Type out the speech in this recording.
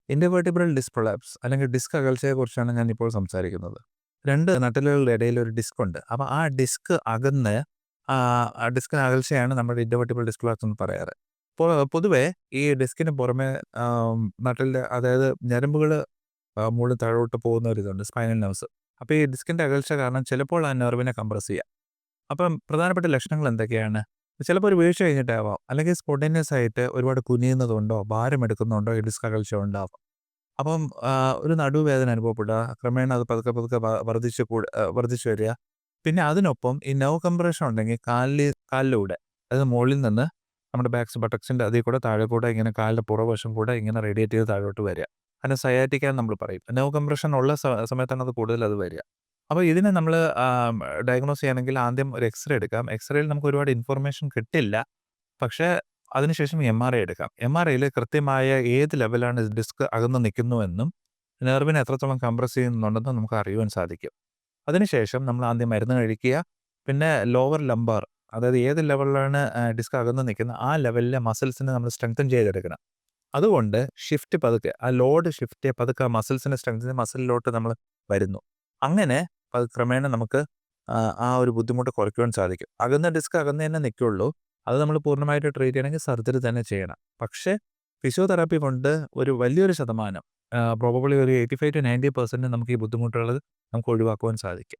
Intervertebral disc prolapse അല്ലെങ്കിൽ disk അകൽച്ചയെക്കുറിച്ചാണ് ഞാൻ ഇപ്പോൾ സംസാരിക്കുന്നത്. 2 നട്ടെല്ലുകളുടെ ഇടയിൽ ഒരു ഡിസ്ക് ഉണ്ട്. അപ്പോൾ ആ ഡിസ്ക് അകന്ന് ആ ഡിസ്കിന് അകൽച്ചയാണ് നമ്മുടെ ഇന്റർവെർട്ടിബ്രൽ ഡിസ്ക് പ്രൊലാപ്സ് എന്ന് പറയാറ്. ഇപ്പോൾ പൊതുവേ ഈ ഡിസ്കിന് പുറമെ നട്ടെല്ല് അതായത് ഞരമ്പുകൾ മുകളിൽ താഴോട്ട് പോകുന്ന ഒരു ഇതുണ്ട് സ്പൈനൽ നെർവ്സ്. അപ്പോൾ ഈ ഡിസ്കിന്റെ അകൽച്ച കാരണം ചിലപ്പോൾ ആ നെർവിനെ കംപ്രസ് ചെയ്യാം. അപ്പം പ്രധാനപ്പെട്ട ലക്ഷണങ്ങൾ എന്തൊക്കെയാണ്? ചിലപ്പോൾ ഒരു വീഴ്ച കഴിഞ്ഞിട്ടാവാം. അല്ലെങ്കിൽ സ്പോണ്ടേനിയസ് ആയിട്ട് ഒരുപാട് കുനിയുന്നതുകൊണ്ടോ ഭാരം എടുക്കുന്നുണ്ടോ ഈ ഡിസ്ക് അകൽച്ച ഉണ്ടാവാം. അപ്പം ഒരു നടുവേദന അനുഭവപ്പെടുക, ക്രമേണ അത് പതുക്കെ പതുക്കെ വർദ്ധിച്ചു വരിക. പിന്നെ അതിനൊപ്പം ഈ നെർവ് കംപ്രഷൻ ഉണ്ടെങ്കിൽ കാലിലൂടെ അതായത് മുകളിൽ നിന്ന് നമ്മുടെ ബട്ടക്സിന്റെ അതിൽ കൂടെ താഴെ കൂടെ ഇങ്ങനെ കാലിന്റെ പുറകുവശം കൂടെ ഇങ്ങനെ റേഡിയേറ്റ് ചെയ്ത് താഴോട്ട് വരിക. അതിനെ സയാറ്റിക്ക എന്ന് നമ്മൾ പറയും. നെർവ് കംപ്രഷൻ ഉള്ള സമയത്താണ് അത് കൂടുതൽ അത് വരിക. അപ്പോൾ ഇതിനെ നമ്മൾ ഡയഗ്നോസ് ചെയ്യണമെങ്കിൽ ആദ്യം ഒരു എക്സ്റേ എടുക്കാം. എക്സ്റേയിൽ നമുക്ക് ഒരുപാട് ഇൻഫർമേഷൻ കിട്ടില്ല. പക്ഷേ അതിനുശേഷം എംആർഐ എടുക്കാം. എംആർഐയിൽ കൃത്യമായ ഏത് ലെവലാണ് ഡിസ്ക് അകന്ന് നിൽക്കുന്നുവെന്നും നെർവിനെ എത്രത്തോളം കംപ്രസ് ചെയ്യുന്നുണ്ടെന്നും നമുക്ക് അറിയുവാൻ സാധിക്കും. അതിനുശേഷം നമ്മൾ ആദ്യം മരുന്ന് കഴിക്കുക. പിന്നെ ലോവർ ലംബാർ അതായത് ഏത് ലെവലിലാണ് ഡിസ്ക് അകന്ന് നിൽക്കുന്നത് ആ ലെവലിലെ മസിൽസിനെ നമ്മൾ സ്ട്രെങ്തൻ ചെയ്തെടുക്കണം. അതുകൊണ്ട് പതുക്കെ ആ ലോഡ് ഷിഫ്റ്റ് പതുക്കെ ആ മസിൽസിനെ സ്ട്രെങ്തൻ മസിലിലോട്ട് നമ്മൾ വരുന്നു. അങ്ങനെ ക്രമേണ നമുക്ക് ആ ഒരു ബുദ്ധിമുട്ട് കുറയ്ക്കുവാൻ സാധിക്കും. ഡിസ്ക് അകന്ന് തന്നെ നിൽക്കുള്ളൂ. അത് നമ്മൾ പൂർണ്ണമായിട്ട് ട്രീറ്റ് ചെയ്യണമെങ്കിൽ സർജറി തന്നെ ചെയ്യണം. പക്ഷേ ഫിസിയോതെറാപ്പി കൊണ്ട് ഒരു വലിയൊരു ശതമാനം പ്രോബബ്ലി ഒരു 85-90% നമുക്ക് ഈ ബുദ്ധിമുട്ടുകൾ നമുക്ക് ഒഴിവാക്കുവാൻ സാധിക്കും.